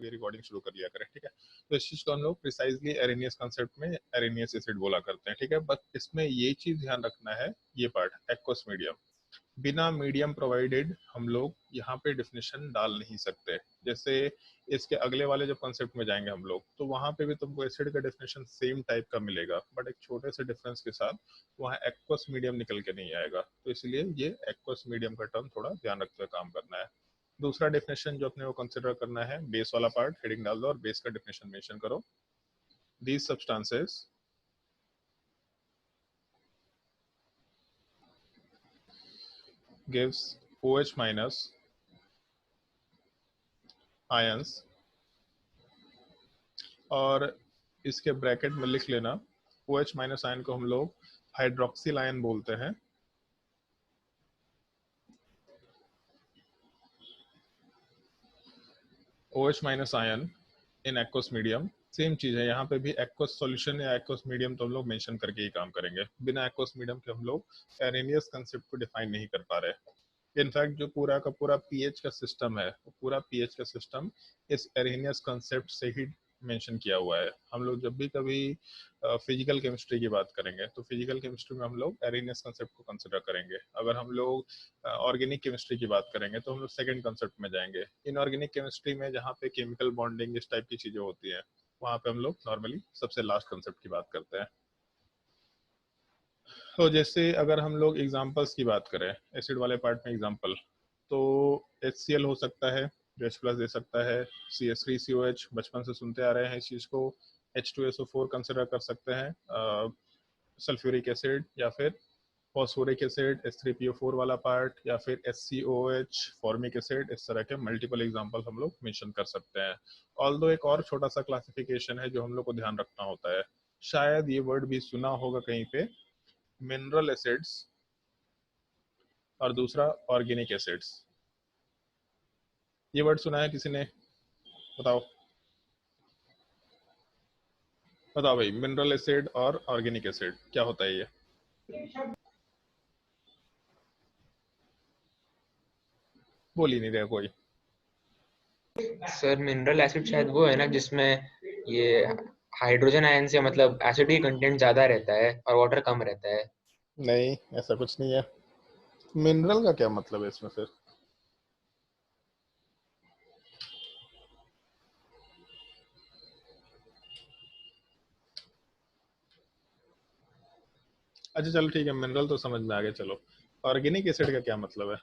अभी रिकॉर्डिंग शुरू कर लिया करें, ठीक है। तो इस चीज को हम लोग प्रिसाइजली एरेनियस कॉन्सेप्ट में एरेनियस एसिड बोला करते हैं, ठीक है। बस इसमें ये चीज ध्यान रखना है, ये पार्ट एक्वस मीडियम, बिना मीडियम प्रोवाइडेड हम लोग यहाँ पे डिफिनेशन डाल नहीं सकते। जैसे इसके अगले वाले जब कॉन्सेप्ट में जाएंगे हम लोग, तो वहां पे भी तुमको एसिड का डेफिनेशन सेम टाइप का मिलेगा, बट एक छोटे से डिफरेंस के साथ वहाँ एक्वस मीडियम निकल के नहीं आएगा। तो इसलिए ये एक्वस मीडियम का टर्म थोड़ा ध्यान रखते हुए काम करना है। दूसरा डेफिनेशन जो अपने को कंसिडर करना है, बेस वाला पार्ट, हेडिंग डाल दो और बेस का डेफिनेशन मेंशन करो। These substances gives OH minus ions, और इसके ब्रैकेट में लिख लेना OH माइनस आयन को हम लोग हाइड्रोक्सिल आयन बोलते हैं। OH minus ion in aqueous medium, same चीज है, यहाँ पे भी एक्वस सॉल्यूशन या एक्वस मीडियम तो हम लोग मेंशन करके ही काम करेंगे। बिना एक्वस मीडियम के हम लोग एरेनियस कंसेप्ट को डिफाइन नहीं कर पा रहे। इनफैक्ट जो पूरा का पूरा पीएच का सिस्टम है, वो पूरा पीएच का सिस्टम इस एरेनियस कंसेप्ट से ही मेंशन किया हुआ है। हम लोग जब भी कभी फिजिकल केमिस्ट्री की बात करेंगे, तो फिजिकल केमिस्ट्री में हम लोग एरेनियस कंसेप्ट को कंसिडर करेंगे। अगर हम लोग ऑर्गेनिक केमिस्ट्री की बात करेंगे, तो हम लोग सेकंड कंसेप्ट में जाएंगे। इनऑर्गेनिक केमिस्ट्री में जहाँ पे केमिकल बॉन्डिंग इस टाइप की चीजें होती हैं, वहाँ पे हम लोग नॉर्मली सबसे लास्ट कंसेप्ट की बात करते हैं। तो जैसे अगर हम लोग एग्जांपल्स की बात करें, एसिड वाले पार्ट में एग्जांपल, तो HCl हो सकता है जो H+ दे सकता है, CH3COH बचपन से सुनते आ रहे हैं इस चीज को, H2SO4 कंसिडर कर सकते हैं, सल्फ्यूरिक एसिड या फिर फॉस्फोरिक एसिड H3PO4 वाला पार्ट, या फिर SCOH फॉर्मिक एसिड, इस तरह के मल्टीपल एग्जांपल हम लोग मेंशन कर सकते हैं। ऑल्दो एक और छोटा सा क्लासिफिकेशन है जो हम लोग को ध्यान रखना होता है, शायद ये वर्ड भी सुना होगा कहीं पे, मिनरल एसिड्स और दूसरा ऑर्गेनिक एसिड्स। ये वर्ड सुना है किसी ने? बताओ बताओ भाई, मिनरल एसिड और ऑर्गेनिक एसिड क्या होता है ये? बोल ही नहीं रहा कोई। सर मिनरल एसिड शायद वो है ना जिसमें ये हाइड्रोजन आयन से मतलब एसिड की कंटेंट ज्यादा रहता है और वाटर कम रहता है। नहीं, ऐसा कुछ नहीं है। मिनरल का क्या मतलब है इसमें फिर? अच्छा चलो ठीक है, मिनरल तो समझ में आ गया। चलो, ऑर्गेनिक एसिड का क्या मतलब है?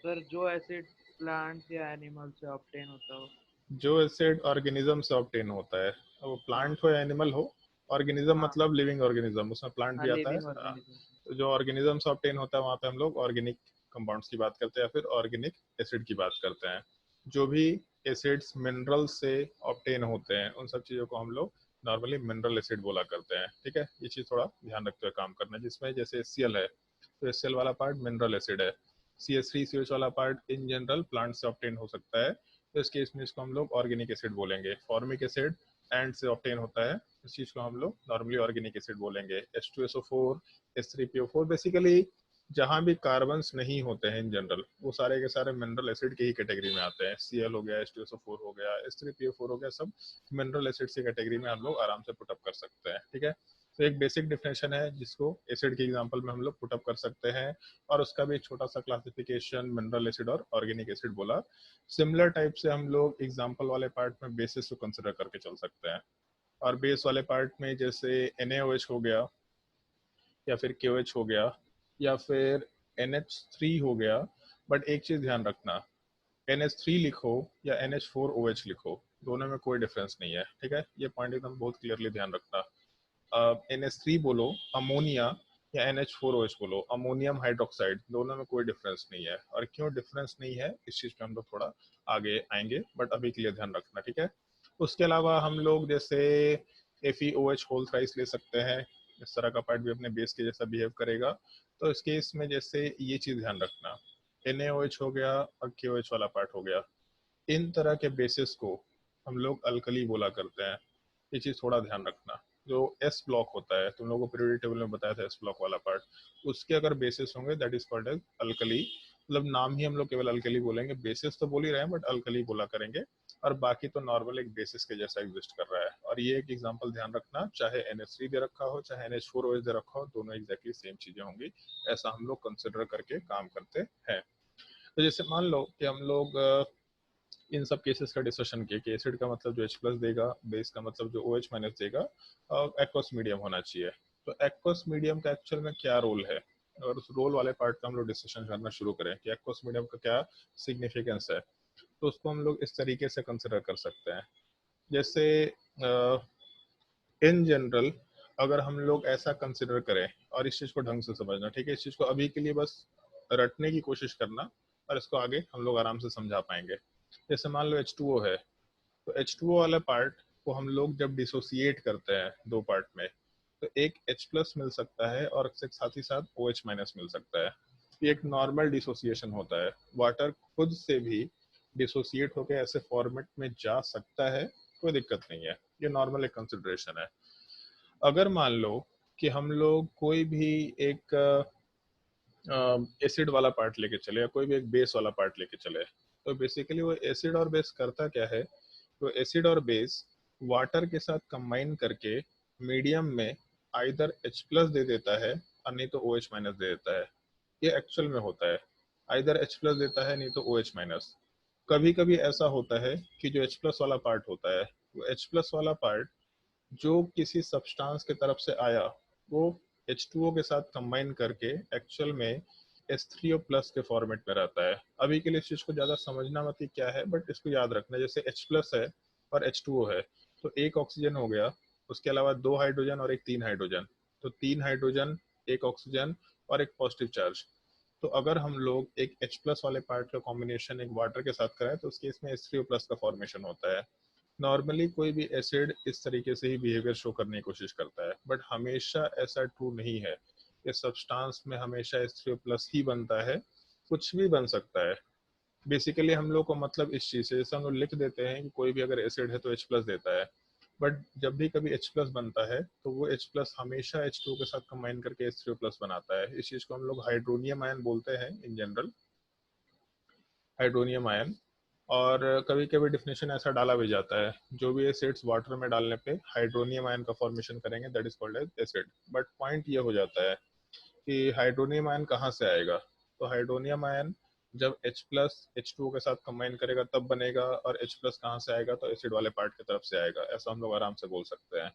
सर जो एसिड प्लांट्स या एनिमल से ऑब्टेन होता हो। जो एसिड ऑर्गेनिज्म से ऑब्टेन होता है, वो प्लांट हो या एनिमल हो, ऑर्गेनिज्म हाँ मतलब लिविंग ऑर्गेनिज्म, उसमें प्लांट हाँ भी आता है। Living organism. तो जो ऑर्गेनिज्म से ऑब्टेन होता है, वहाँ पे हम लोग ऑर्गेनिक कंपाउंड्स की बात करते हैं या फिर ऑर्गेनिक एसिड की बात करते हैं। जो भी एसिड्स मिनरल से ऑब्टेन होते हैं, उन सब चीज़ों को हम लोग नॉर्मली मिनरल एसिड बोला करते हैं, ठीक है। ये चीज़ थोड़ा ध्यान रखते हुए काम करना है। जिसमें जैसे HCl है, तो HCl वाला पार्ट मिनरल एसिड है। CH3COH वाला पार्ट इन जनरल प्लांट से ऑब्टेन हो सकता है, तो इस केस में इसको हम लोग ऑर्गेनिक एसिड बोलेंगे। फॉर्मिक एसिड एंड से ऑब्टेन होता है, इस चीज को हम लोग नॉर्मली ऑर्गेनिक एसिड बोलेंगे। H2SO4, H3PO4, बेसिकली जहाँ भी कार्बन्स नहीं होते हैं इन जनरल, वो सारे के सारे मिनरल एसिड की ही कैटेगरी में आते हैं। Cl हो गया, H2SO4 हो गया, H3PO4 हो गया, सब मिनरल एसिड की कैटेगरी में हम लोग आराम से पुटअप कर सकते हैं, ठीक है। तो एक बेसिक डिफिनेशन है जिसको एसिड के एग्जांपल में हम लोग पुटअप कर सकते हैं, और उसका भी एक छोटा सा क्लासिफिकेशन मिनरल एसिड और ऑर्गेनिक एसिड बोला। सिमिलर टाइप से हम लोग एग्जांपल वाले पार्ट में बेसिस को कंसिडर करके चल सकते हैं, और बेस वाले पार्ट में जैसे NaOH हो गया, या फिर KOH हो गया, या फिर NH3 हो गया। बट एक चीज ध्यान रखना, NH3 लिखो या NH4OH लिखो, दोनों में कोई डिफरेंस नहीं है, ठीक है। ये पॉइंट एकदम बहुत क्लियरली ध्यान रखना। NH3 बोलो अमोनिया, या NH4OH बोलो अमोनियम हाइड्रोक्साइड, दोनों में कोई डिफरेंस नहीं है। और क्यों डिफरेंस नहीं है, इस चीज पे हम लोग थोड़ा आगे आएंगे, बट अभी के लिए ध्यान रखना, ठीक है। उसके अलावा हम लोग जैसे FeOH होल थ्राइस ले सकते हैं, इस तरह का पार्ट भी अपने बेस के जैसा बिहेव करेगा। तो इस केस में जैसे ये चीज ध्यान रखना, NaOH हो गया और KOH वाला पार्ट हो गया, इन तरह के बेसिस को हम लोग अल्कली बोला करते हैं। ये चीज थोड़ा ध्यान रखना। जो एस ब्लॉक होता है, तुम लोगों को पीरियोडिक टेबल में बताया था एस ब्लॉक वाला पार्ट, उसके अगर बेसिस होंगे that is called as alkali. मतलब नाम ही हम लोग केवल अल्कली बोलेंगे, बेसिस तो बोल ही रहे हैं बट अल्कली बोला करेंगे, और बाकी तो नॉर्मल एक बेसिस के जैसा एग्जिस्ट कर रहा है। और ये एक एग्जांपल ध्यान रखना, चाहे NH3 दे रखा हो चाहे NH4OH दे रखा हो, दोनों एग्जैक्टली सेम चीजें होंगी, ऐसा हम लोग कंसिडर करके काम करते हैं। तो जैसे मान लो कि हम लोग इन सब केसेस का डिस्कशन किए कि एसिड का मतलब जो H प्लस देगा, बेस का मतलब जो OH माइनस देगा, और एक्वस मीडियम होना चाहिए। तो एक्वस मीडियम का एक्चुअल में क्या रोल है, और उस रोल वाले पार्ट का हम लोग डिस्कशन करना शुरू करें कि एक्वस मीडियम का क्या सिग्निफिकेंस है, तो उसको हम लोग इस तरीके से कंसिडर कर सकते हैं। जैसे इन जनरल अगर हम लोग ऐसा कंसिडर करें, और इस चीज को ढंग से समझना, ठीक है, इस चीज को अभी के लिए बस रटने की कोशिश करना, और इसको आगे हम लोग आराम से समझा पाएंगे। जैसे मान लो H2O है, तो H2O वाले पार्ट को हम लोग जब डिसोसिएट करते हैं दो पार्ट में, तो एक H प्लस मिल सकता है और साथ ही साथ OH माइनस मिल सकता है। ये एक नॉर्मल डिसोसिएशन होता है, वाटर खुद से भी डिसोसिएट होकर ऐसे फॉर्मेट में जा सकता है, कोई दिक्कत नहीं है, ये नॉर्मल एक कंसिडरेशन है। अगर मान लो कि हम लोग कोई भी एक एसिड वाला पार्ट लेके चले या कोई भी एक बेस वाला पार्ट लेके चले, तो बेसिकली वो एसिड और बेस करता क्या है, तो एसिड और बेस वाटर के साथ कंबाइन करके मीडियम में आइदर H प्लस दे देता है और नहीं तो OH माइनस दे देता है। ये एक्चुअल में होता है, आइदर H प्लस देता है नहीं तो OH माइनस। कभी कभी ऐसा होता है कि जो H प्लस वाला पार्ट होता है, वो H प्लस वाला पार्ट जो किसी सब्सटेंस की तरफ से आया, वो H2O के साथ कंबाइन करके एक्चुअल में H3O प्लस के फॉर्मेट में रहता है। अभी के लिए इस चीज को ज्यादा समझना मत कि क्या है, बट इसको याद रखना, जैसे H प्लस है और H2O है, तो एक ऑक्सीजन हो गया, उसके अलावा दो हाइड्रोजन और एक तीन हाइड्रोजन, तो तीन हाइड्रोजन, एक ऑक्सीजन और एक पॉजिटिव चार्ज। तो अगर हम लोग एक H प्लस वाले पार्ट का कॉम्बिनेशन एक वाटर के साथ करें, तो उसके इसमें H3O प्लस का फॉर्मेशन होता है। नॉर्मली कोई भी एसिड इस तरीके से ही बिहेवियर शो करने की कोशिश करता है, बट हमेशा ऐसा ट्रू नहीं है। इस सब्सटेंस में हमेशा H3O प्लस ही बनता है, कुछ भी बन सकता है। बेसिकली हम लोग को मतलब इस चीज से, जैसे हम लोग लिख देते हैं कि कोई भी अगर एसिड है तो H प्लस देता है, बट जब भी कभी H प्लस बनता है तो वो H प्लस हमेशा H2O के साथ कंबाइन करके H3O प्लस बनाता है। इस चीज को हम लोग हाइड्रोनियम आयन बोलते हैं इन जनरल, हाइड्रोनियम आयन। और कभी कभी डिफिनेशन ऐसा डाला भी जाता है, जो भी एसिड्स वाटर में डालने पे हाइड्रोनियम आयन का फॉर्मेशन करेंगे that is called as acid. But point ये हो जाता है कि हाइड्रोनियम आयन कहाँ से आएगा, तो हाइड्रोनियम आयन जब H प्लस H2O के साथ कंबाइन करेगा तब बनेगा, और H प्लस कहाँ से आएगा, तो एसिड वाले पार्ट की तरफ से आएगा, ऐसा हम लोग आराम से बोल सकते हैं।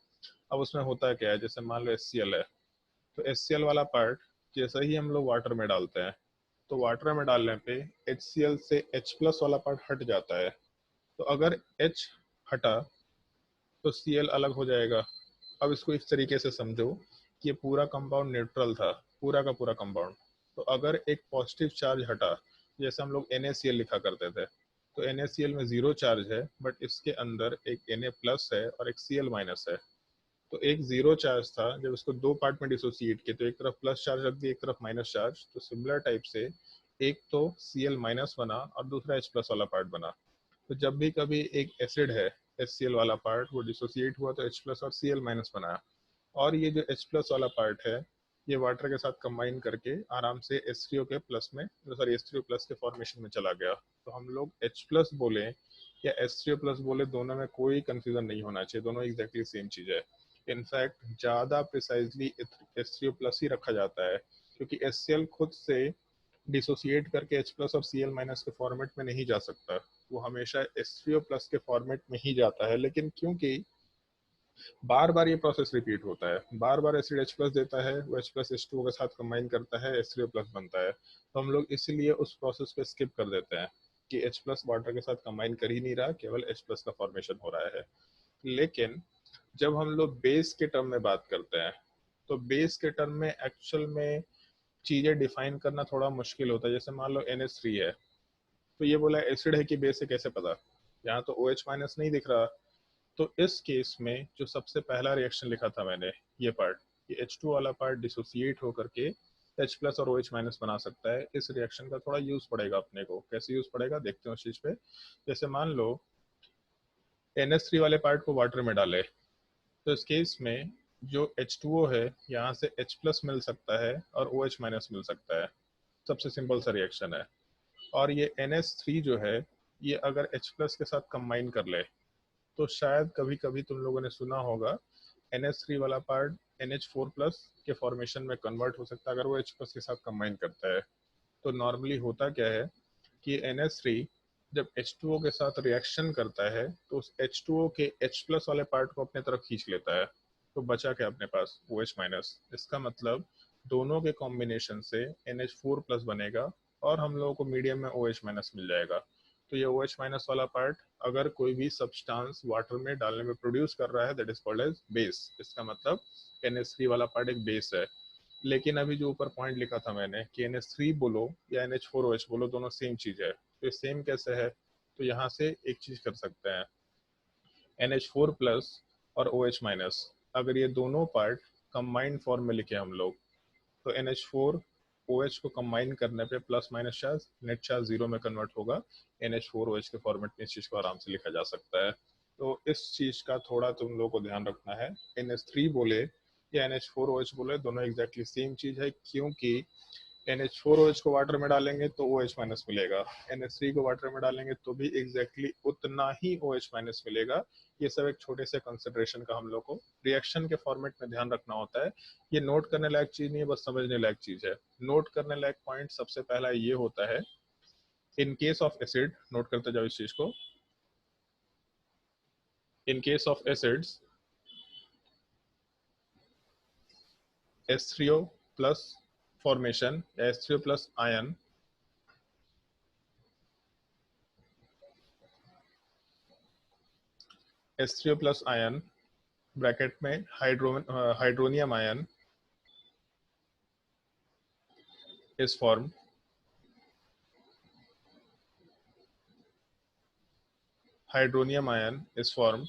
अब उसमें होता क्या है, जैसे मान लो HCl है, तो HCl वाला पार्ट जैसा ही हम लोग वाटर में डालते हैं, तो वाटर में डालने पे HCl से H प्लस वाला पार्ट हट जाता है। तो अगर H हटा तो Cl अलग हो जाएगा। अब इसको इस तरीके से समझो कि ये पूरा कंपाउंड न्यूट्रल था, पूरा का पूरा कंपाउंड। तो अगर एक पॉजिटिव चार्ज हटा, जैसे हम लोग NaCl लिखा करते थे, तो NaCl में जीरो चार्ज है, बट इसके अंदर एक Na प्लस है और एक Cl माइनस है। तो एक जीरो चार्ज था, जब इसको दो पार्ट में डिसोसिएट किया तो एक तरफ प्लस चार्ज रख दिया, एक तरफ माइनस चार्ज। तो सिमिलर टाइप से एक तो Cl माइनस बना और दूसरा H प्लस वाला पार्ट बना। तो जब भी कभी एक एसिड है HCl वाला पार्ट वो डिसोसिएट हुआ, तो H प्लस और Cl माइनस बनाया, और ये जो H प्लस वाला पार्ट है ये वाटर के साथ कंबाइन करके आराम से H3O के प्लस में, सॉरी H3O प्लस के फॉर्मेशन में चला गया। तो हम लोग H प्लस बोले या H3O प्लस बोले, दोनों में कोई कंफ्यूजन नहीं होना चाहिए, दोनों एग्जैक्टली सेम चीज है। इनफैक्ट ज्यादा प्रिसाइजली H3O प्लस ही रखा जाता है, क्योंकि HCl खुद से डिसोसिएट करके H प्लस और Cl माइनस के फॉर्मेट में नहीं जा सकता, वो हमेशा H3O प्लस के फॉर्मेट में ही जाता है। लेकिन क्योंकि बार बार ये प्रोसेस रिपीट होता है, बार बार एसिड H प्लस देता है, वो H प्लस H2O के साथ कंबाइन करता है, H3O प्लस बनता है, तो हम लोग इसीलिए उस प्रोसेस पे स्किप कर देते हैं कि H प्लस वाटर के साथ कंबाइन कर ही नहीं रहा, केवल H प्लस का फॉर्मेशन हो रहा है। लेकिन जब हम लोग बेस के टर्म में बात करते हैं, तो बेस के टर्म में एक्चुअल में चीजें डिफाइन करना थोड़ा मुश्किल होता है। जैसे मान लो NH3 है, तो ये बोला एसिड है कि बेस है, कैसे पता, यहाँ तो OH माइनस नहीं दिख रहा। तो इस केस में जो सबसे पहला रिएक्शन लिखा था मैंने, ये पार्ट, ये H2 वाला पार्ट डिसोसिएट होकर के H प्लस और OH माइनस बना सकता है। इस रिएक्शन का थोड़ा यूज पड़ेगा अपने को, कैसे यूज पड़ेगा देखते हैं उस चीज पे। जैसे मान लो NH3 वाले पार्ट को वाटर में डाले, तो इस केस में जो H2O है यहाँ से H+ मिल सकता है और OH- मिल सकता है। सबसे सिंपल सा रिएक्शन है। और ये NH3 जो है ये अगर H+ के साथ कंबाइन कर ले तो शायद कभी कभी तुम लोगों ने सुना होगा NH3 वाला पार्ट NH4+ के फॉर्मेशन में कन्वर्ट हो सकता है अगर वो H+ के साथ कंबाइन करता है। तो नॉर्मली होता क्या है कि NH3 जब H2O के साथ रिएक्शन करता है तो उस H2O के H+ वाले पार्ट को अपने तरफ खींच लेता है। तो बचा क्या अपने पास OH-। इसका मतलब दोनों के कॉम्बिनेशन से NH4+ बनेगा और हम लोगों को मीडियम में OH- मिल जाएगा। तो ये OH- वाला पार्ट अगर कोई भी सब्सटेंस वाटर में डालने में प्रोड्यूस कर रहा है that is called as base. इसका मतलब NH3 वाला पार्ट एक बेस है। लेकिन अभी जो ऊपर पॉइंट लिखा था मैंने कि NH3 बोलो या NH4OH बोलो दोनों सेम चीज है। तो ये सेम कैसे है? तो यहाँ से एक चीज कर सकते हैं, NH4+ और OH-, अगर ये दोनों पार्ट कंबाइंड फॉर्म में लिखे हम लोग तो NH4 OH को कंबाइन करने पे plus minus charge net charge 0 में कन्वर्ट होगा। NH4OH के फॉर्मेट में इस चीज को आराम से लिखा जा सकता है। तो इस चीज का थोड़ा तुम लोग को ध्यान रखना है। NH3 बोले या NH4OH बोले दोनों एग्जैक्टली सेम चीज है, क्योंकि NH4OH को वाटर में डालेंगे तो OH- मिलेगा, NH3 को वाटर में डालेंगे तो भी एग्जैक्टली उतना ही OH- मिलेगा। ये सब एक छोटे से कंसिडरेशन का हम लोग को रिएक्शन के फॉर्मेट में ध्यान रखना होता है। ये नोट करने लायक चीज नहीं है, बस समझने लायक चीज है। नोट करने लायक पॉइंट सबसे पहला ये होता है, in case of acid, note करते जाओ इस चीज को, in case of acids H3O plus formation या H3O plus ion H3O plus ion bracket में hydronium ion is formed, hydronium ion is formed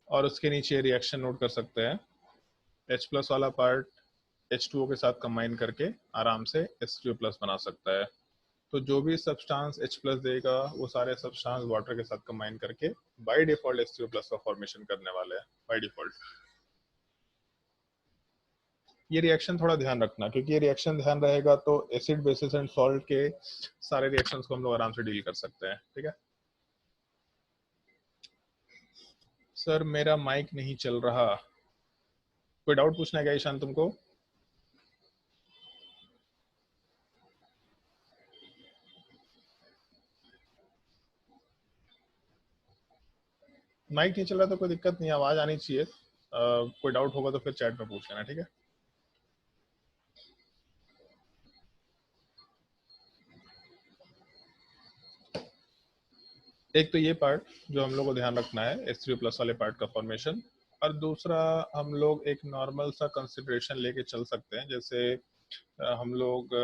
और उसके नीचे रिएक्शन नोट कर सकते हैं। H+ वाला पार्ट H2O के साथ कंबाइन करके आराम से H3O+ बना सकता है। तो जो भी सब्सटेंस H+ देगा वो सारे सब्सटेंस वाटर के साथ कंबाइन करके बाय डिफॉल्ट H3O+ का फॉर्मेशन करने वाले हैं बाय डिफॉल्ट। ये रिएक्शन थोड़ा ध्यान रखना, क्योंकि ये रिएक्शन ध्यान रहेगा तो एसिड बेसिस एंड सॉल्ट के सारे रिएक्शंस को हम लोग आराम से डील कर सकते हैं। ठीक है सर, मेरा माइक नहीं चल रहा। कोई डाउट पूछना है क्या ईशान तुमको? माइक नहीं चल रहा तो कोई दिक्कत नहीं, आवाज आनी चाहिए। कोई डाउट होगा तो फिर चैट में पूछ लेना, ठीक है? एक तो ये पार्ट जो हम लोग को ध्यान रखना है H3O+ वाले पार्ट का फॉर्मेशन, और दूसरा हम लोग एक नॉर्मल सा कंसिडरेशन लेके चल सकते हैं। जैसे हम लोग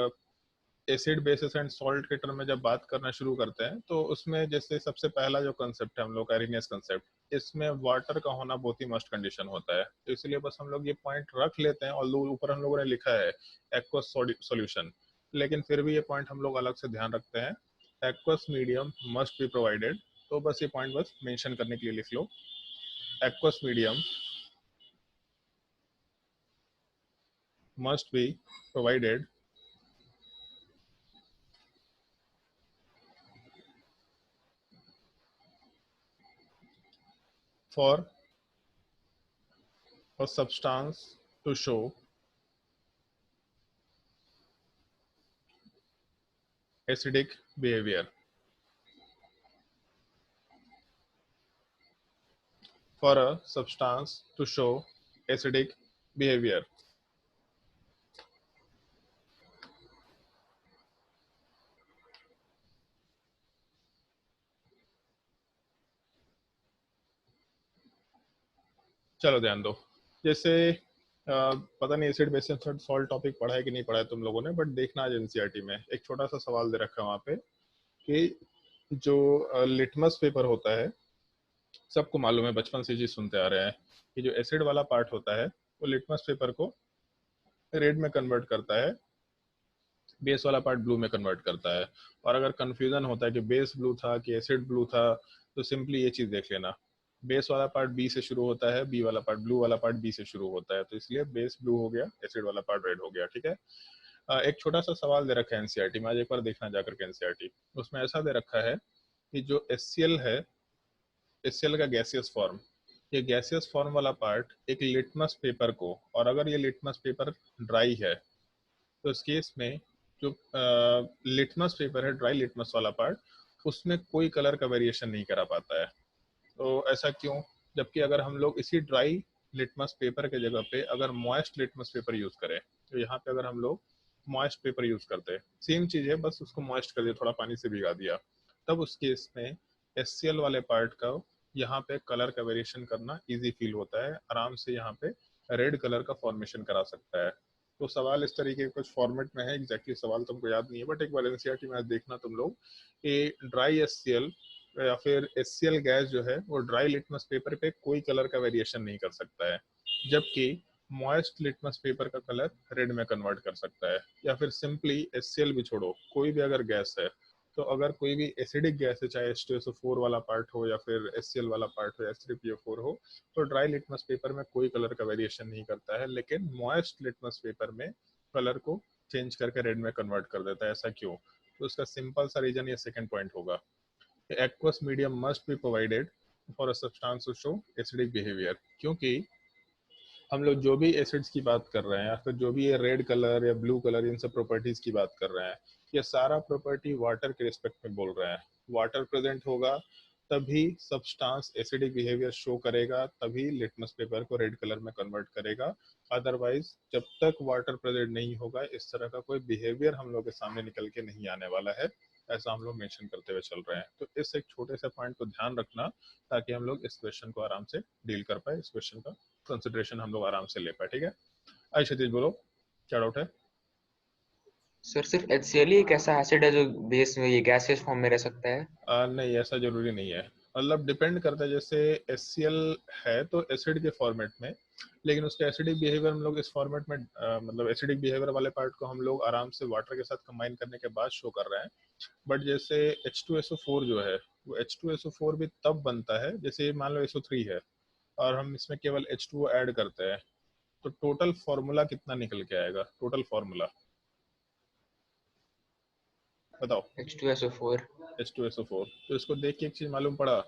एसिड बेसिस एंड सॉल्ट के टर्म में जब बात करना शुरू करते हैं तो उसमें जैसे सबसे पहला जो कंसेप्ट है हम लोग का एरिनियस कंसेप्ट, इसमें वाटर का होना बहुत ही मस्ट कंडीशन होता है। तो इसलिए बस हम लोग ये पॉइंट रख लेते हैं, और ऊपर हम लोगों ने लिखा है एक्वस सॉल्यूशन, लेकिन फिर भी ये पॉइंट हम लोग अलग से ध्यान रखते हैं, aqueous medium must be provided. तो बस ये पॉइंट बस मेंशन करने के लिए लिख लो, aqueous medium must be provided for a substance to show acidic behavior. For a substance to show acidic behavior. चलो ध्यान दो, जैसे पता नहीं एसिड बेसिस सॉल्ट टॉपिक पढ़ा है कि नहीं पढ़ा है तुम लोगों ने, बट देखना आज एनसीईआरटी में एक छोटा सा सवाल दे रखा है वहाँ पे कि जो लिटमस पेपर होता है सबको मालूम है, बचपन से चीज सुनते आ रहे हैं कि जो एसिड वाला पार्ट होता है वो लिटमस पेपर को रेड में कन्वर्ट करता है, बेस वाला पार्ट ब्लू में कन्वर्ट करता है। और अगर कंफ्यूजन होता है कि बेस ब्लू था कि एसिड ब्लू था, तो सिंपली ये चीज देख लेना, बेस वाला पार्ट बी से शुरू होता है, बी वाला पार्ट ब्लू वाला पार्ट बी से शुरू होता है, तो इसलिए बेस ब्लू हो गया, एसिड वाला पार्ट रेड हो गया। ठीक है। एक छोटा सा सवाल दे रखा है एनसीईआरटी में, आज एक बार देखना जाकर के एनसीईआरटी, उसमें ऐसा दे रखा है कि जो HCl है, HCl का गैसियस फॉर्म, ये गैसियस फॉर्म वाला पार्ट एक लिटमस पेपर को, और अगर ये लिटमस पेपर ड्राई है तो इस केस में जो लिटमस पेपर है, ड्राई लिटमस वाला पार्ट, उसमें कोई कलर का वेरिएशन नहीं करा पाता है। तो ऐसा क्यों? जबकि अगर हम लोग इसी ड्राई लिटमस पेपर के जगह पे अगर मॉइस्ट लिटमस पेपर यूज करें, तो यहाँ पे अगर हम लोग मॉइस्ट पेपर यूज करते हैं, सेम चीज है, बस उसको मॉइस्ट कर दिया, थोड़ा पानी से भिगा दिया, तब उस केस में HCl वाले पार्ट का यहाँ पे कलर का वेरिएशन करना इजी फील होता है, आराम से यहाँ पे रेड कलर का फॉर्मेशन करा सकता है। तो सवाल इस तरीके के कुछ फॉर्मेट में है, एग्जैक्टली सवाल तुमको याद नहीं है, बट एक बार एनसीईआरटी में आज देखना तुम लोग कि ड्राई HCl या फिर HCl गैस जो है वो ड्राई लिटमस पेपर पे कोई कलर का वेरिएशन नहीं कर सकता है, जबकि मॉइस्ट लिटमस पेपर का कलर रेड में कन्वर्ट कर सकता है। या फिर सिंपली HCl भी छोड़ो, कोई भी अगर गैस है, तो अगर कोई भी एसिडिक गैस है, चाहे H2SO4 वाला पार्ट हो या फिर HCl वाला पार्ट हो या H3PO4 हो, तो ड्राई लिटमस पेपर में कोई कलर का वेरिएशन नहीं करता है, लेकिन मॉइस्ट लिटमस पेपर में कलर को चेंज करके रेड में कन्वर्ट कर देता है। ऐसा क्यों? तो उसका सिंपल सा रीजन ये सेकंड पॉइंट होगा, aqueous medium must be provided for a substance to show acidic behavior। क्योंकि हम लोग जो भी एसिड्स की बात कर रहे हैं, या फिर जो भी ये रेड कलर या ब्लू कलर, इन सब प्रॉपर्टीज की बात कर रहे हैं, ये सारा प्रॉपर्टी वाटर के रिस्पेक्ट में बोल रहे हैं। वाटर प्रेजेंट होगा तभी सब्सटेंस एसिडिक बिहेवियर शो करेगा, तभी लिटमस पेपर को रेड कलर में कन्वर्ट करेगा। अदरवाइज जब तक वाटर प्रेजेंट नहीं होगा, इस तरह का कोई बिहेवियर हम लोग के सामने निकल के नहीं आने वाला है, ऐसा हम लोग मेंशन करते हुए चल रहे हैं। तो इस एक छोटे से पॉइंट को ध्यान रखना, ताकि हम लोग इस क्वेश्चन को आराम से डील कर पाए, इस क्वेश्चन का कंसिडरेशन हम लोग आराम से ले पाए। ठीक है। आई क्षितिज बोलो, क्या डाउट है? सर सिर्फ HCl ही एक ऐसा एसिड है जो बेस में ये गैसियस फॉर्म में रह सकता है? नहीं, ऐसा जरूरी नहीं है, मतलब डिपेंड करता है। जैसे HCl है तो एसिड के फॉर्मेट में, लेकिन उसका एसिडिक बिहेवियर हम लोग इस फॉर्मेट में मतलब एसिडिक बिहेवियर वाले पार्ट को हम लोग आराम से वाटर के साथ कंबाइन करने के बाद शो कर रहे हैं। बट जैसे H2SO4 जो है, वो H2SO4 भी तब बनता है, जैसे मान लो SO3 है और हम इसमें केवल H2O ऐड करते हैं, तो टोटल फॉर्मूला कितना निकल के आएगा? टोटल फॉर्मूला बताओ। H2SO4। H2SO4, तो इसको देख के एक चीज मालूम पड़ा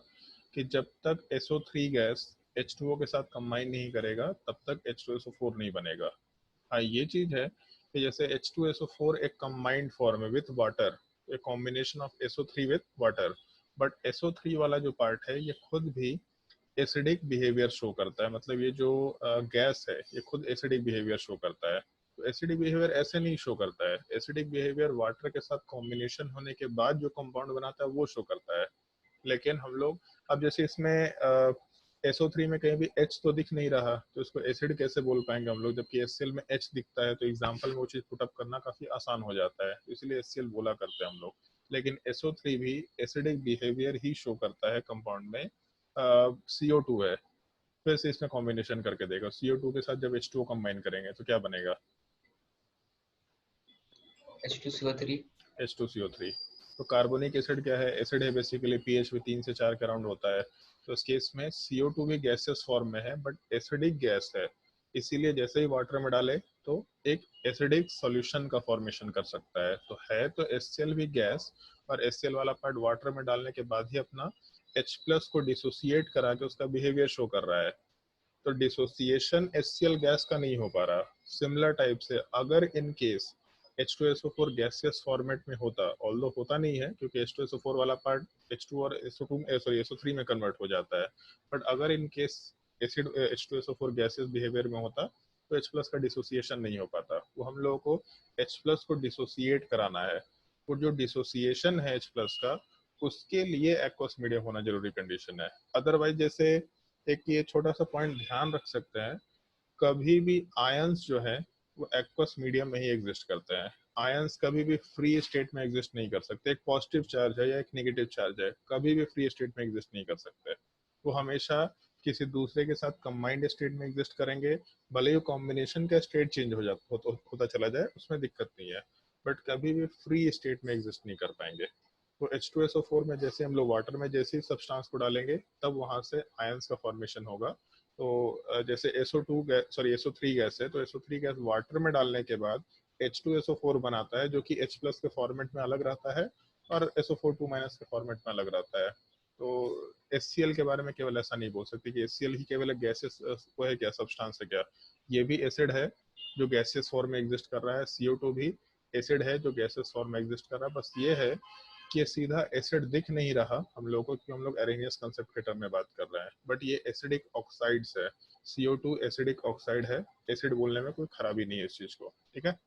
कि जब तक SO3 गैस H2O के साथ कंबाइन नहीं करेगा, तब तक H2SO4 नहीं बनेगा। हाँ, ये चीज है कि जैसे H2SO4 एक कंबाइंड फॉर्म है विथ वाटर, एक combination of SO3 with water, but SO3 वाला जो पार्ट है ये खुद भी एसिडिक बिहेवियर शो करता है। मतलब ये जो गैस है ये खुद एसिडिक बिहेवियर शो करता है। तो एसिडिक बिहेवियर ऐसे नहीं शो करता है, एसिडिक बिहेवियर वाटर के साथ कॉम्बिनेशन होने के बाद जो कंपाउंड बनाता है वो शो करता है। लेकिन हम लोग अब जैसे इसमें SO3 में कहीं भी H तो दिख नहीं रहा, तो इसको एसिड कैसे बोल पाएंगे हम लोग, जबकि HCl में H दिखता है, तो एग्जाम्पल में वो चीज पुटअप करना काफी आसान हो जाता है, तो इसलिए HCl बोला करते हैं हम लोग। लेकिन SO3 भी एसिडिक बिहेवियर ही शो करता है कंपाउंड में। CO2 है, फिर से इसमें कॉम्बिनेशन करके देखो, CO2 के साथ जब H2O कंबाइन करेंगे तो क्या बनेगा? H2CO3। H2CO3। तो कार्बोनिक एसिड क्या है? एसिड है बेसिकली, पीएच भी 3 से 4 के अराउंड होता है। तो इस केस में CO2 भी गैसियस फॉर्म में है, बट एसिडिक गैस है, इसीलिए जैसे ही वाटर में डाले तो एक एसिडिक सॉल्यूशन का फॉर्मेशन कर सकता है। तो है तो HCl भी गैस, और HCl वाला पार्ट वाटर में डालने के बाद ही अपना H प्लस को डिसोसिएट करा के उसका बिहेवियर शो कर रहा है। तो डिसोसिएशन HCl गैस का नहीं हो पा रहा। सिमिलर टाइप से अगर in case H2SO4 gaseous format में होता, ऑल्दो होता नहीं है क्योंकि H2SO4 वाला पार्ट H2 और SO3 में कन्वर्ट हो जाता है, बट अगर in case acid H2SO4 gaseous behaviour में होता, तो H प्लस का डिसोसिएशन नहीं हो पाता। वो हम लोगों को H प्लस को डिसोसिएट कराना है, और जो डिसोसिएशन है H प्लस का, उसके लिए एक्वस मीडियम होना जरूरी कंडीशन है। अदरवाइज जैसे एक ये छोटा सा पॉइंट ध्यान रख सकते हैं, कभी भी आयंस जो है वो एक्वस मीडियम में ही एग्जिस्ट करते हैं। आयंस कभी भी फ्री स्टेट में एग्जिस्ट नहीं कर सकते। एक पॉजिटिव चार्ज है या एक नेगेटिव चार्ज है, कभी भी फ्री स्टेट में एग्जिस्ट नहीं कर सकते। वो हमेशा किसी दूसरे के साथ कंबाइंड स्टेट में एग्जिस्ट करेंगे, भले ही कॉम्बिनेशन का स्टेट चेंज होता चला जाए, उसमें दिक्कत नहीं है, बट कभी भी फ्री स्टेट में एग्जिस्ट नहीं कर पाएंगे। तो H2SO4 में जैसे हम लोग वाटर में जैसे ही सब्सटेंस को डालेंगे तब वहां से आयंस का फॉर्मेशन होगा। तो जैसे SO2 gas, sorry SO3 gas है, तो SO3 गैस वाटर में डालने के बाद H2SO4 बनाता है, जो कि H प्लस के फॉर्मेट में अलग रहता है और SO4 2 माइनस के फॉर्मेट में अलग रहता है। तो HCl के बारे में केवल ऐसा नहीं बोल सकते कि HCl ही केवल एक गैसेस वो है क्या, सब्सटेंस है क्या, ये भी एसिड है जो गैसेस फॉर्म में एग्जिस्ट कर रहा है। CO2 भी एसिड है जो गैसेस फॉर्म में एग्जिस्ट कर रहा है। बस ये है कि ये सीधा एसिड दिख नहीं रहा हम लोगों को, क्योंकि हम लोग एरेनियस कंसेप्ट के टर्म में बात कर रहे हैं, बट ये एसिडिक ऑक्साइड्स है। CO2 एसिडिक ऑक्साइड है, एसिड बोलने में कोई खराबी नहीं है इस चीज को, ठीक है।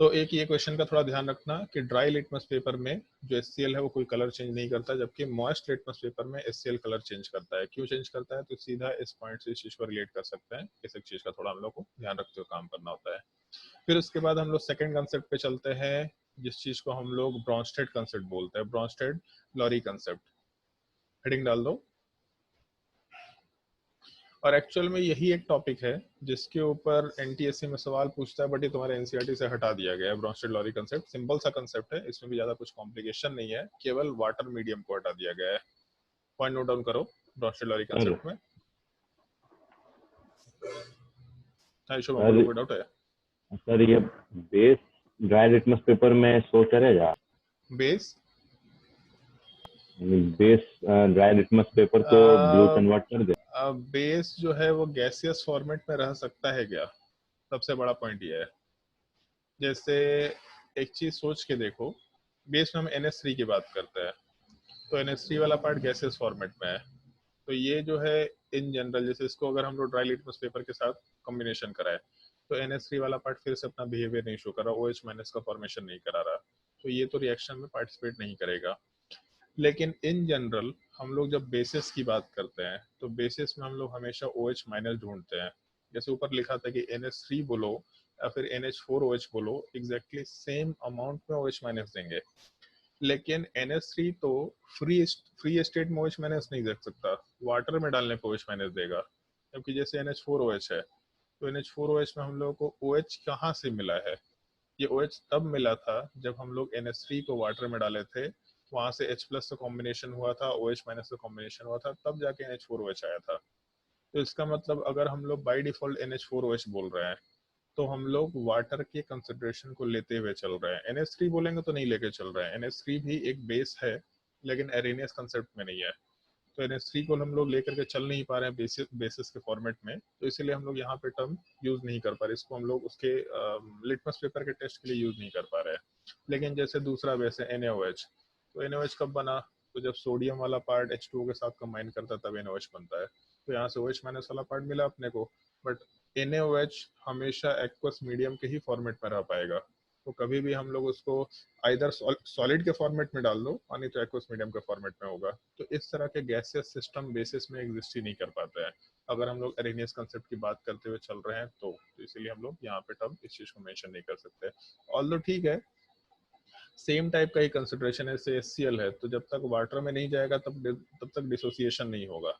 तो एक ये क्वेश्चन का थोड़ा ध्यान रखना कि ड्राई लिटमस पेपर में जो HCl है वो कोई कलर चेंज नहीं करता, जबकि मॉइस्ट लिटमस पेपर में HCl कलर चेंज करता है। क्यों चेंज करता है, तो सीधा इस पॉइंट से इस चीज को रिलेट कर सकते हैं। इस एक चीज का थोड़ा हम लोग को ध्यान रखते हुए काम करना होता है। फिर उसके बाद हम लोग सेकंड कंसेप्ट पे चलते हैं, जिस चीज को हम लोग ब्रॉन्स्टेड कंसेप्ट बोलते हैं, ब्रॉन्स्टेड लॉरी कंसेप्ट। हेडिंग डाल दो। और एक्चुअल में यही एक टॉपिक है जिसके ऊपर NTSC में सवाल पूछता है, बट ये तुम्हारे NCERT से हटा दिया गया है। ब्रॉन्स्टेड लॉरी कंसेप्ट सिंपल सा कंसेप्ट है, इसमें भी ज्यादा कुछ कॉम्प्लिकेशन नहीं है, केवल वाटर मीडियम को हटा दिया गया है। पॉइंट नोट डाउन करो ब्रॉन्स्टेड लॉरी कंसेप्ट में। कोई डाउट है? सर ये बेस ड्राई लिटमस पेपर में शो करेगा? बेस ड्राई लिटमस पेपर को ब्लू कन्वर्ट कर दे? बेस जो है वो गैसियस फॉर्मेट में रह सकता है क्या, सबसे बड़ा पॉइंट ये है। जैसे एक चीज सोच के देखो, बेस में हम NH3 की बात करते हैं, तो NH3 वाला पार्ट गैसियस फॉर्मेट में है। तो ये जो है इन जनरल, जैसे इसको अगर हम लोग ड्राई लिटमस पेपर के साथ कॉम्बिनेशन कराए तो NH3 वाला पार्ट फिर से अपना बिहेवियर नहीं शो कर रहा, OH माइनस का फॉर्मेशन नहीं करा रहा, तो ये तो रिएक्शन में पार्टिसिपेट नहीं करेगा। लेकिन इन जनरल हम लोग जब बेसिस की बात करते हैं तो बेसिस में हम लोग हमेशा OH माइनस ढूंढते हैं। जैसे ऊपर लिखा था कि NH3 बोलो या फिर NH4OH बोलो, एग्जैक्टली सेम अमाउंट में OH माइनस देंगे। लेकिन NH3 तो फ्री स्टेट में OH माइनस नहीं दे सकता, वाटर में डालने पर OH माइनस देगा। क्योंकि जैसे NH4OH है, तो NH4OH में हम लोगों को OH कहाँ से मिला है, ये OH तब मिला था जब हम लोग NH3 को वाटर में डाले थे, वहां से H प्लस से कॉम्बिनेशन हुआ था, OH माइनस से कॉम्बिनेशन हुआ था, तब जाके NH4OH आया था। तो इसका मतलब अगर हम लोग बाय डिफॉल्ट NH4OH बोल रहे हैं तो हम लोग वाटर के कंसिडरेशन को लेते हुए चल रहे हैं। NH3 बोलेंगे तो नहीं लेके चल रहे हैं। NH3 भी एक बेस है लेकिन एरेनियस कंसेप्ट में नहीं है, तो NH3 को हम लोग लेकर के चल नहीं पा रहे हैं बेसिस के फॉर्मेट में, तो इसीलिए हम लोग यहाँ पे टर्म यूज नहीं कर पा रहे, इसको हम लोग उसके लिटमस पेपर के टेस्ट के लिए यूज नहीं कर पा रहे हैं। लेकिन जैसे दूसरा बेस है NaOH, तो NaOH कब बना, तो जब सोडियम वाला पार्ट H2O के साथ कंबाइन करता है तब NaOH बनता है, तो यहाँ से OH माइनस वाला पार्ट मिला अपने को। बट NaOH हमेशा एक्वस मीडियम के ही फॉर्मेट में रह पाएगा, तो कभी भी हम लोग उसको आइदर सॉलिड के फॉर्मेट में डाल दो और नहीं तो एक्वस मीडियम के फॉर्मेट में होगा। तो इस तरह के गैसियस सिस्टम बेसिस में एग्जिस्ट ही नहीं कर पाते हैं अगर हम लोग एरेनियस कंसेप्ट की बात करते हुए चल रहे हैं तो इसीलिए हम लोग यहाँ पे टर्म इस चीज को मेंशन नहीं कर सकते। ऑल्दो ठीक है, सेम टाइप का ही कंसिडरेशन है, से HCl है, तो जब तक वाटर में नहीं जाएगा तब तक डिसोसिएशन नहीं होगा।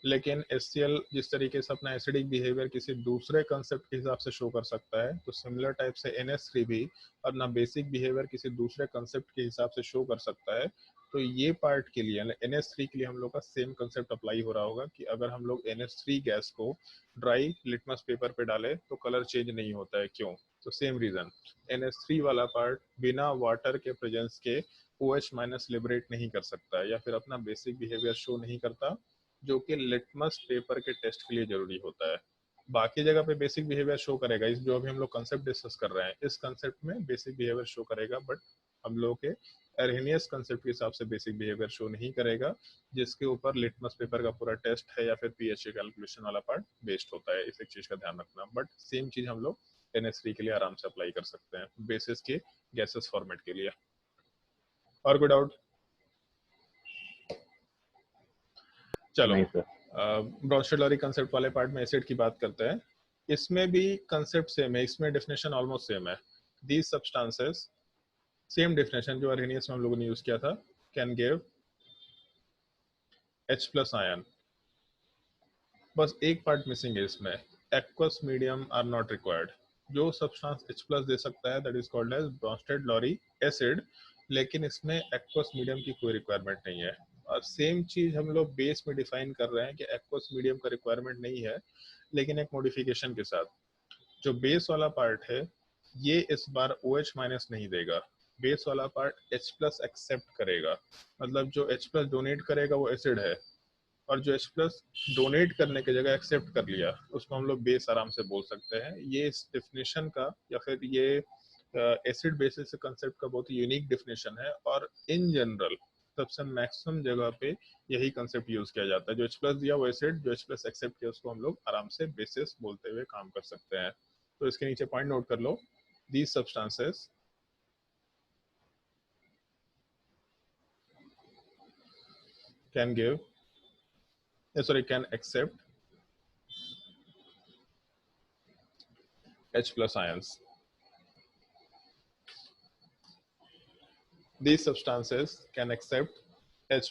लेकिन HCl जिस तरीके से अपना एसिडिक बिहेवियर किसी दूसरे कंसेप्ट के हिसाब से शो कर सकता है, तो सिमिलर टाइप से NH3 भी अपना बेसिक बिहेवियर किसी दूसरे कंसेप्ट के हिसाब से शो कर सकता है। तो ये पार्ट के लिए NH3 के लिए हम लोग का सेम कंसेप्ट अप्लाई हो रहा होगा कि अगर हम लोग NH3 गैस को ड्राई लिटमस पेपर पे डालें तो कलर चेंज नहीं होता है। क्यों, तो सेम रीजन, NH3 वाला पार्ट बिना वाटर के प्रेजेंस के OH माइनस लिबरेट नहीं कर सकता है या फिर अपना बेसिक बिहेवियर शो नहीं करता, जो कि लिटमस पेपर के टेस्ट के लिए जरूरी होता है। बाकी जगह पे बेसिक बिहेवियर शो करेगा, इस जो अभी हम लोग कंसेप्ट डिस्कस कर रहे हैं इस कंसेप्ट में बेसिक बिहेवियर शो करेगा, बट हम लोग के एरहेनियस कंसेप्ट के हिसाब से बेसिक बिहेवियर शो नहीं करेगा, जिसके ऊपर लिटमस पेपर का पूरा टेस्ट है या फिर पीएचए कैलकुलेशन वाला पार्ट बेस्ड होता है। इस एक चीज का ध्यान रखना, बट सेम चीज हम लोग NH3 के लिए आराम से अप्लाई कर सकते हैं बेसिस के गैसेस फॉर्मेट के लिए। और कोई डाउट? चलो ब्रॉन्स्टेड लॉरी कंसेप्ट वाले पार्ट में एसिड की बात करते हैं। इसमें भी कंसेप्ट सेम है, इसमें डेफिनेशन ऑलमोस्ट सेम है। दीज सब्सटेंसेस, सेम डेफिनेशन जो अरेनियस में हम लोगों ने यूज किया था, कैन गिव H+ आयन। बस एक पार्ट मिसिंग है इसमें, aqueous medium are not required. जो सब्सटेंस H+ दे सकता है that is called as Bronsted Lowry acid, लेकिन इसमें एक्वस मीडियम की कोई रिक्वायरमेंट नहीं है। और सेम चीज हम लोग बेस में डिफाइन कर रहे हैं कि एक्वस मीडियम का रिक्वायरमेंट नहीं है, लेकिन एक मॉडिफिकेशन के साथ। जो बेस वाला पार्ट है ये इस बार OH- नहीं देगा, बेस वाला पार्ट H+ एक्सेप्ट करेगा। मतलब जो H+ डोनेट करेगा वो एसिड है, और जो H+ डोनेट करने की जगह एक्सेप्ट कर लिया उसको हम लोग बेस आराम से बोल सकते हैं। ये इस डेफिनेशन का या फिर ये एसिड बेसिस कंसेप्ट का बहुत ही यूनिक डेफिनेशन है, और इन जनरल सबसे मैक्सिमम जगह पे यही कंसेप्ट यूज किया जाता है। जो H+ दिया वो एसिड, जो H+ एक्सेप्ट किया उसको हम लोग आराम से बेसिस बोलते हुए काम कर सकते हैं। तो इसके नीचे पॉइंट नोट कर लो, these substances can give can accept H+ ions. These substances can accept H+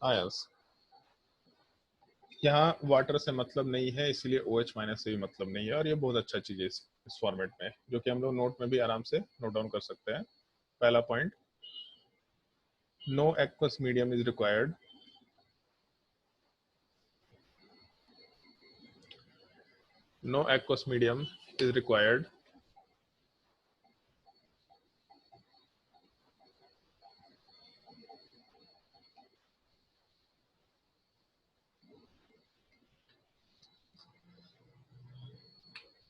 ions. यहाँ वाटर से मतलब नहीं है, इसलिए OH- से भी मतलब नहीं है, और ये बहुत अच्छा चीज है इस फॉर्मेट में, जो कि हम लोग नोट में भी आराम से नोट डाउन कर सकते हैं। पहला point, no aqueous medium is required. No aqueous medium is required.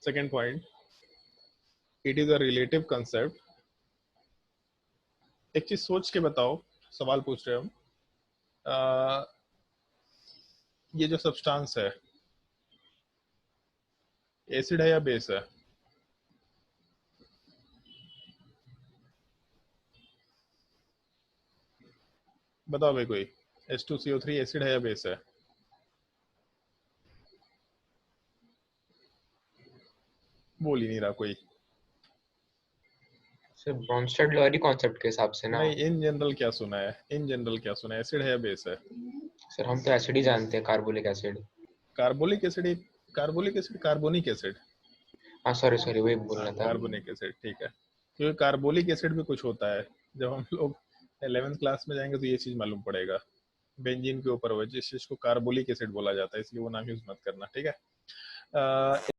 Second point, it is a relative concept. एक चीज सोच के बताओ, सवाल पूछ रहे हम, ये जो सब्सटेंस है एसिड है या बेस है? बताओ भाई कोई, H2CO3 एसिड है या बेस है? बोल ही नहीं रहा कोई। सर ब्रोंस्टेड-लॉरी कॉन्सेप्ट के हिसाब से ना। नहीं, इन जनरल क्या सुना है, इन जनरल क्या सुना है, एसिड है या बेस है? सर हम तो एसिड ही जानते हैं, carbolic acid. Carbolic acid, carbolic acid, carbonic acid. हाँ सॉरी सॉरी, वही बोलना था। कार्बोनिक एसिड, ठीक है। क्योंकि कार्बोलिक एसिड भी कुछ होता है, जब हम लोग 11th क्लास में जाएंगे तो ये चीज मालूम पड़ेगा। बेंजीन के ऊपर हुआ जिस चीज को कार्बोलिक एसिड बोला जाता है, इसलिए वो नाम यूज मत करना, ठीक है।